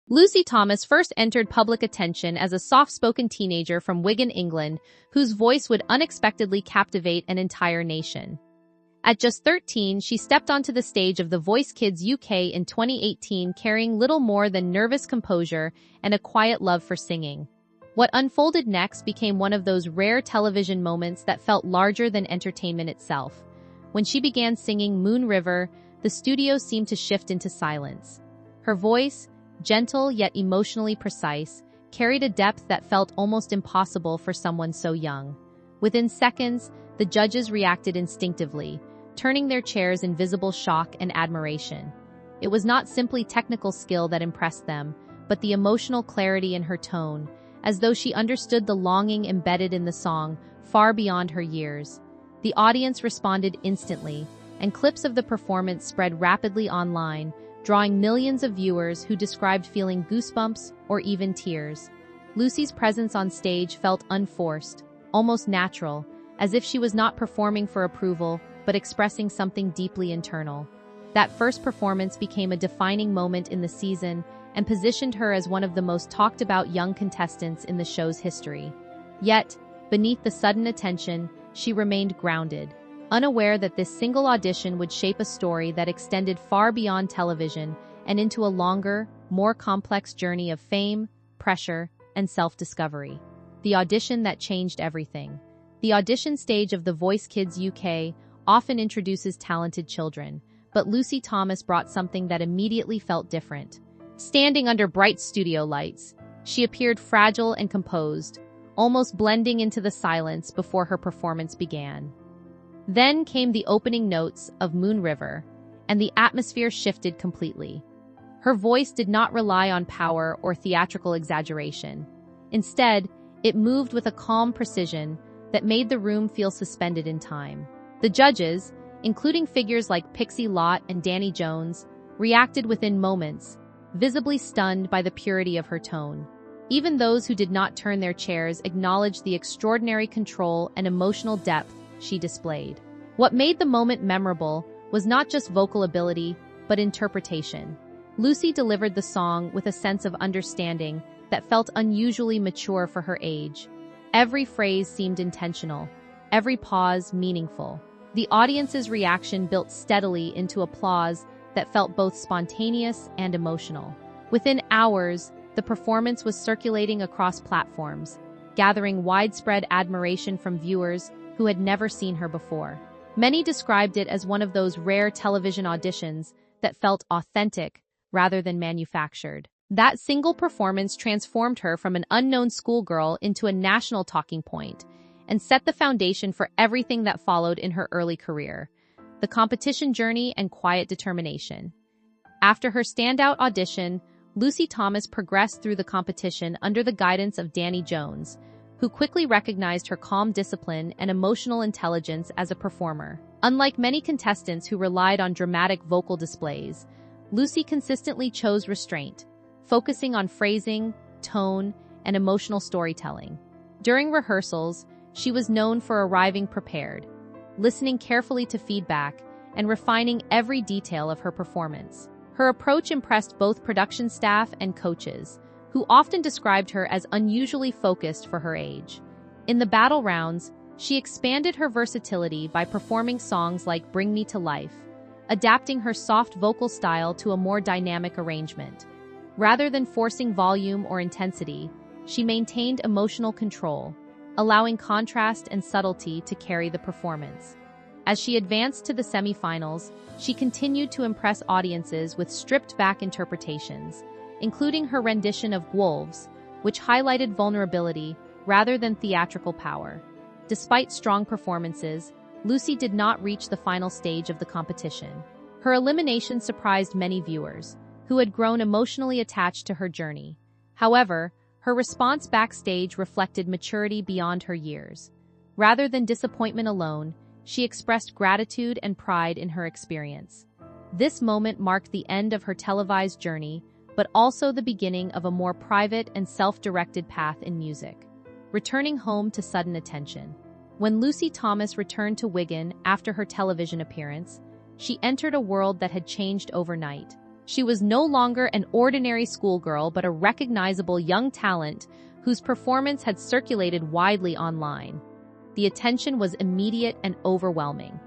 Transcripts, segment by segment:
Lucy Thomas first entered public attention as a soft-spoken teenager from Wigan, England, whose voice would unexpectedly captivate an entire nation. At just 13, she stepped onto the stage of The Voice Kids UK in 2018, carrying little more than nervous composure and a quiet love for singing. What unfolded next became one of those rare television moments that felt larger than entertainment itself. When she began singing Moon River, the studio seemed to shift into silence. Her voice, gentle yet emotionally precise, carried a depth that felt almost impossible for someone so young. Within seconds, the judges reacted instinctively, turning their chairs in visible shock and admiration. It was not simply technical skill that impressed them, but the emotional clarity in her tone, as though she understood the longing embedded in the song far beyond her years. The audience responded instantly, and clips of the performance spread rapidly online, drawing millions of viewers who described feeling goosebumps or even tears. Lucy's presence on stage felt unforced, almost natural, as if she was not performing for approval, but expressing something deeply internal. That first performance became a defining moment in the season and positioned her as one of the most talked-about young contestants in the show's history. Yet, beneath the sudden attention, she remained grounded, unaware that this single audition would shape a story that extended far beyond television and into a longer, more complex journey of fame, pressure, and self-discovery. The audition that changed everything. The audition stage of The Voice Kids UK often introduces talented children, but Lucy Thomas brought something that immediately felt different. Standing under bright studio lights, she appeared fragile and composed, almost blending into the silence before her performance began. Then came the opening notes of Moon River, and the atmosphere shifted completely. Her voice did not rely on power or theatrical exaggeration. Instead, it moved with a calm precision that made the room feel suspended in time. The judges, including figures like Pixie Lott and Danny Jones, reacted within moments, visibly stunned by the purity of her tone. Even those who did not turn their chairs acknowledged the extraordinary control and emotional depth she displayed. What made the moment memorable was not just vocal ability, but interpretation. Lucy delivered the song with a sense of understanding that felt unusually mature for her age. Every phrase seemed intentional, every pause meaningful. The audience's reaction built steadily into applause that felt both spontaneous and emotional. Within hours, the performance was circulating across platforms, gathering widespread admiration from viewers who had never seen her before. Many described it as one of those rare television auditions that felt authentic rather than manufactured. That single performance transformed her from an unknown schoolgirl into a national talking point and set the foundation for everything that followed in her early career, the competition journey and quiet determination. After her standout audition, Lucy Thomas progressed through the competition under the guidance of Danny Jones, who quickly recognized her calm discipline and emotional intelligence as a performer. Unlike many contestants who relied on dramatic vocal displays, Lucy consistently chose restraint, focusing on phrasing, tone, and emotional storytelling. During rehearsals, she was known for arriving prepared, listening carefully to feedback, and refining every detail of her performance. Her approach impressed both production staff and coaches, who often described her as unusually focused for her age. In the battle rounds, she expanded her versatility by performing songs like Bring Me to Life, adapting her soft vocal style to a more dynamic arrangement. Rather than forcing volume or intensity, she maintained emotional control, allowing contrast and subtlety to carry the performance. As she advanced to the semifinals, she continued to impress audiences with stripped-back interpretations, including her rendition of Wolves, which highlighted vulnerability rather than theatrical power. Despite strong performances, Lucy did not reach the final stage of the competition. Her elimination surprised many viewers, who had grown emotionally attached to her journey. However, her response backstage reflected maturity beyond her years. Rather than disappointment alone, she expressed gratitude and pride in her experience. This moment marked the end of her televised journey, but also the beginning of a more private and self-directed path in music. Returning home to sudden attention. When Lucy Thomas returned to Wigan after her television appearance, she entered a world that had changed overnight. She was no longer an ordinary schoolgirl but a recognizable young talent whose performance had circulated widely online. The attention was immediate and overwhelming.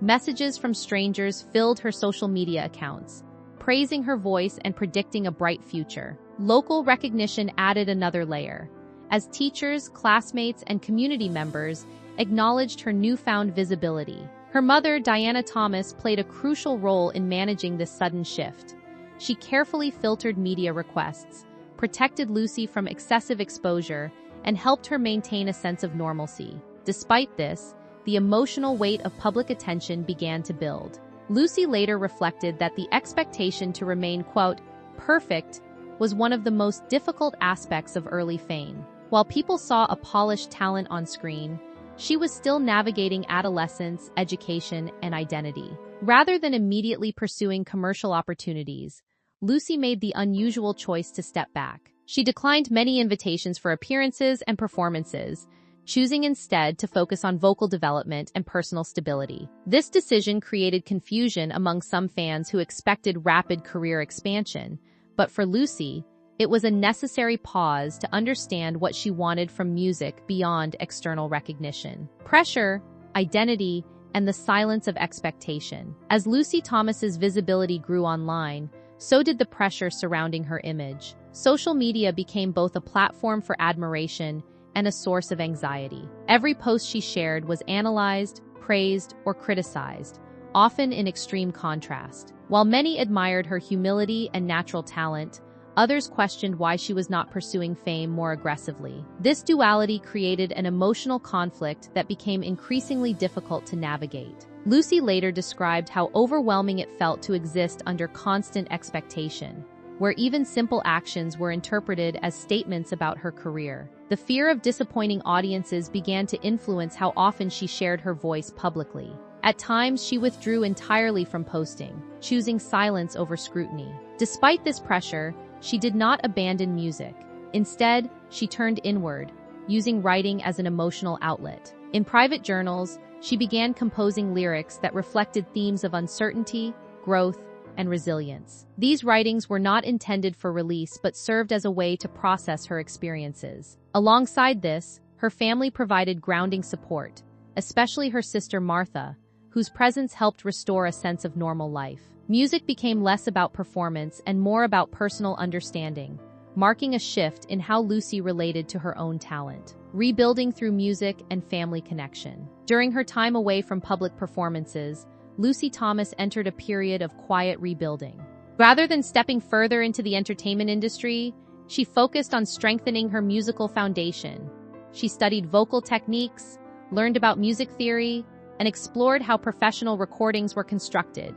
Messages from strangers filled her social media accounts, praising her voice and predicting a bright future. Local recognition added another layer, as teachers, classmates, and community members acknowledged her newfound visibility. Her mother, Diana Thomas, played a crucial role in managing this sudden shift. She carefully filtered media requests, protected Lucy from excessive exposure, and helped her maintain a sense of normalcy. Despite this, the emotional weight of public attention began to build. Lucy later reflected that the expectation to remain, quote, perfect was one of the most difficult aspects of early fame. While people saw a polished talent on screen, she was still navigating adolescence, education, and identity. Rather than immediately pursuing commercial opportunities, Lucy made the unusual choice to step back. She declined many invitations for appearances and performances, choosing instead to focus on vocal development and personal stability. This decision created confusion among some fans who expected rapid career expansion, but for Lucy, it was a necessary pause to understand what she wanted from music beyond external recognition. Pressure, identity, and the silence of expectation. As Lucy Thomas's visibility grew online, so did the pressure surrounding her image. Social media became both a platform for admiration and a source of anxiety. Every post she shared was analyzed, praised, or criticized, often in extreme contrast. While many admired her humility and natural talent, others questioned why she was not pursuing fame more aggressively. This duality created an emotional conflict that became increasingly difficult to navigate. Lucy later described how overwhelming it felt to exist under constant expectation, where even simple actions were interpreted as statements about her career. The fear of disappointing audiences began to influence how often she shared her voice publicly. At times, she withdrew entirely from posting, choosing silence over scrutiny. Despite this pressure, she did not abandon music. Instead, she turned inward, using writing as an emotional outlet. In private journals, she began composing lyrics that reflected themes of uncertainty, growth, and resilience. These writings were not intended for release but served as a way to process her experiences. Alongside this, her family provided grounding support, especially her sister Martha, whose presence helped restore a sense of normal life. Music became less about performance and more about personal understanding, marking a shift in how Lucy related to her own talent, rebuilding through music and family connection. During her time away from public performances, Lucy Thomas entered a period of quiet rebuilding. Rather than stepping further into the entertainment industry, she focused on strengthening her musical foundation. She studied vocal techniques, learned about music theory, and explored how professional recordings were constructed.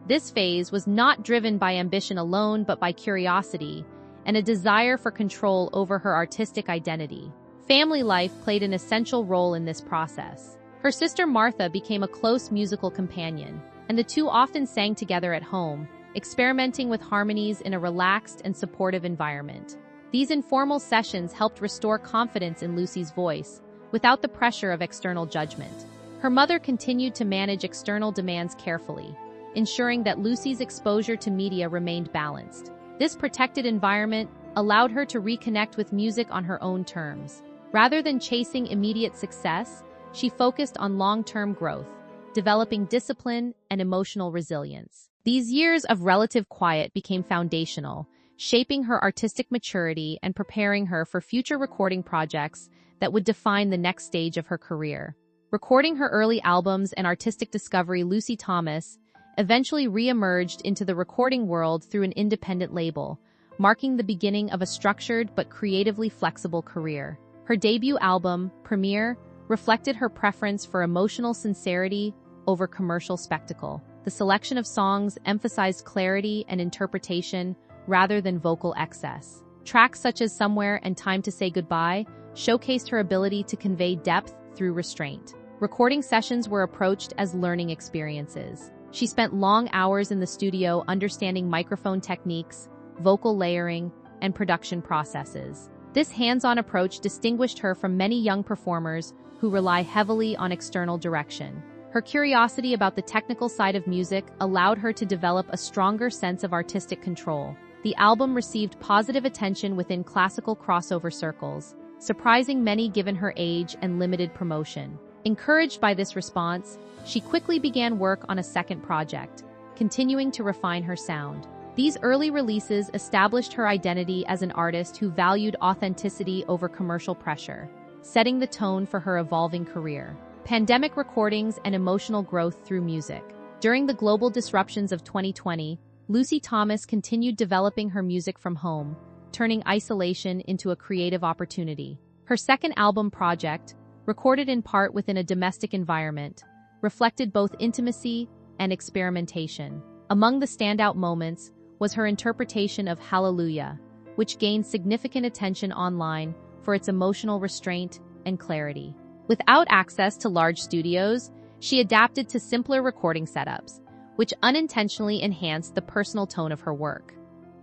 This phase was not driven by ambition alone but by curiosity and a desire for control over her artistic identity. Family life played an essential role in this process. Her sister Martha became a close musical companion, and the two often sang together at home, experimenting with harmonies in a relaxed and supportive environment. These informal sessions helped restore confidence in Lucy's voice, without the pressure of external judgment. Her mother continued to manage external demands carefully, ensuring that Lucy's exposure to media remained balanced. This protected environment allowed her to reconnect with music on her own terms. Rather than chasing immediate success, she focused on long-term growth, developing discipline and emotional resilience. These years of relative quiet became foundational, shaping her artistic maturity and preparing her for future recording projects that would define the next stage of her career. Recording her early albums and artistic discovery, Lucy Thomas eventually re-emerged into the recording world through an independent label, marking the beginning of a structured but creatively flexible career. Her debut album, Premiere, reflected her preference for emotional sincerity over commercial spectacle. The selection of songs emphasized clarity and interpretation rather than vocal excess. Tracks such as Somewhere and Time to Say Goodbye showcased her ability to convey depth through restraint. Recording sessions were approached as learning experiences. She spent long hours in the studio understanding microphone techniques, vocal layering, and production processes. This hands-on approach distinguished her from many young performers who rely heavily on external direction. Her curiosity about the technical side of music allowed her to develop a stronger sense of artistic control. The album received positive attention within classical crossover circles, surprising many given her age and limited promotion. Encouraged by this response, she quickly began work on a second project, continuing to refine her sound. These early releases established her identity as an artist who valued authenticity over commercial pressure, setting the tone for her evolving career. Pandemic recordings and emotional growth through music. During the global disruptions of 2020, Lucy Thomas continued developing her music from home, turning isolation into a creative opportunity. Her second album project, recorded in part within a domestic environment, reflected both intimacy and experimentation. Among the standout moments was her interpretation of Hallelujah, which gained significant attention online for its emotional restraint and clarity. Without access to large studios, she adapted to simpler recording setups, which unintentionally enhanced the personal tone of her work.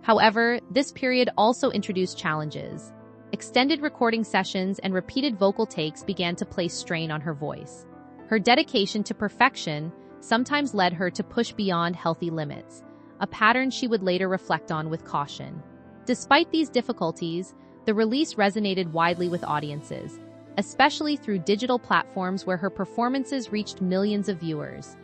However, this period also introduced challenges. Extended recording sessions and repeated vocal takes began to place strain on her voice. Her dedication to perfection sometimes led her to push beyond healthy limits, a pattern she would later reflect on with caution. Despite these difficulties, the release resonated widely with audiences, especially through digital platforms where her performances reached millions of viewers.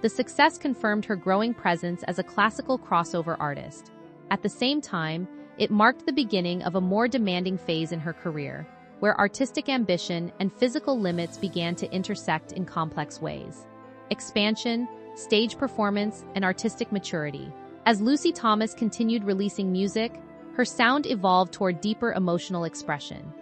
The success confirmed her growing presence as a classical crossover artist. At the same time, it marked the beginning of a more demanding phase in her career, where artistic ambition and physical limits began to intersect in complex ways. Expansion, stage performance, and artistic maturity. As Lucy Thomas continued releasing music, her sound evolved toward deeper emotional expression.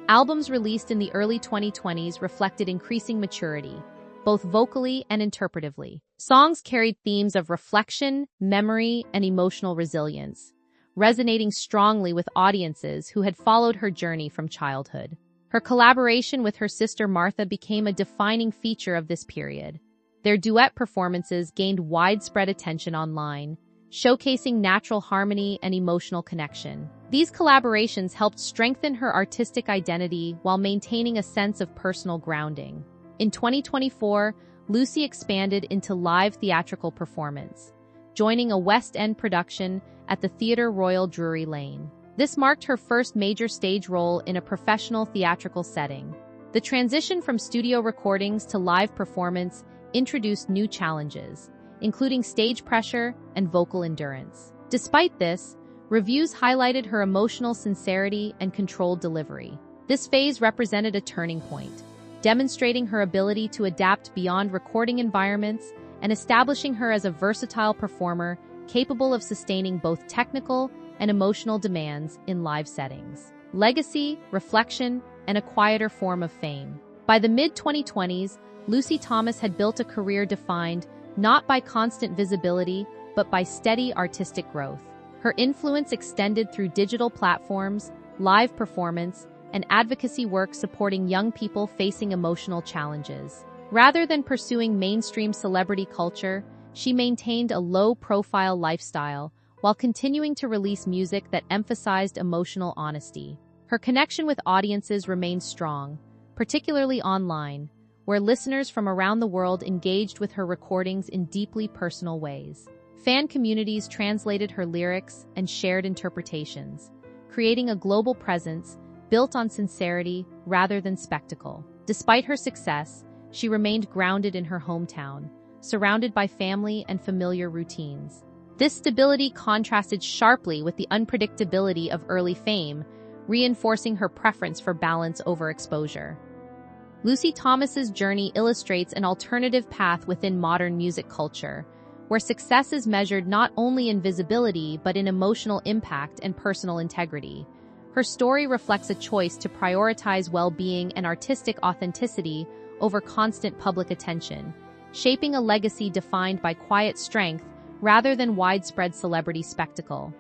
Albums released in the early 2020s reflected increasing maturity, both vocally and interpretively. Songs carried themes of reflection, memory, and emotional resilience, resonating strongly with audiences who had followed her journey from childhood. Her collaboration with her sister Martha became a defining feature of this period. Their duet performances gained widespread attention online, showcasing natural harmony and emotional connection. These collaborations helped strengthen her artistic identity while maintaining a sense of personal grounding. In 2024, Lucy expanded into live theatrical performance, joining a West End production at the Theatre Royal Drury Lane. This marked her first major stage role in a professional theatrical setting. The transition from studio recordings to live performance introduced new challenges, including stage pressure and vocal endurance. Despite this, reviews highlighted her emotional sincerity and controlled delivery. This phase represented a turning point, demonstrating her ability to adapt beyond recording environments and establishing her as a versatile performer capable of sustaining both technical and emotional demands in live settings. Legacy, reflection, and a quieter form of fame. By the mid-2020s, Lucy Thomas had built a career defined not by constant visibility, but by steady artistic growth. Her influence extended through digital platforms, live performance, and advocacy work supporting young people facing emotional challenges. Rather than pursuing mainstream celebrity culture, she maintained a low-profile lifestyle while continuing to release music that emphasized emotional honesty. Her connection with audiences remained strong, particularly online, where listeners from around the world engaged with her recordings in deeply personal ways. Fan communities translated her lyrics and shared interpretations, creating a global presence built on sincerity rather than spectacle. Despite her success, she remained grounded in her hometown, surrounded by family and familiar routines. This stability contrasted sharply with the unpredictability of early fame, reinforcing her preference for balance over exposure. Lucy Thomas's journey illustrates an alternative path within modern music culture, where success is measured not only in visibility but in emotional impact and personal integrity. Her story reflects a choice to prioritize well-being and artistic authenticity over constant public attention, shaping a legacy defined by quiet strength rather than widespread celebrity spectacle.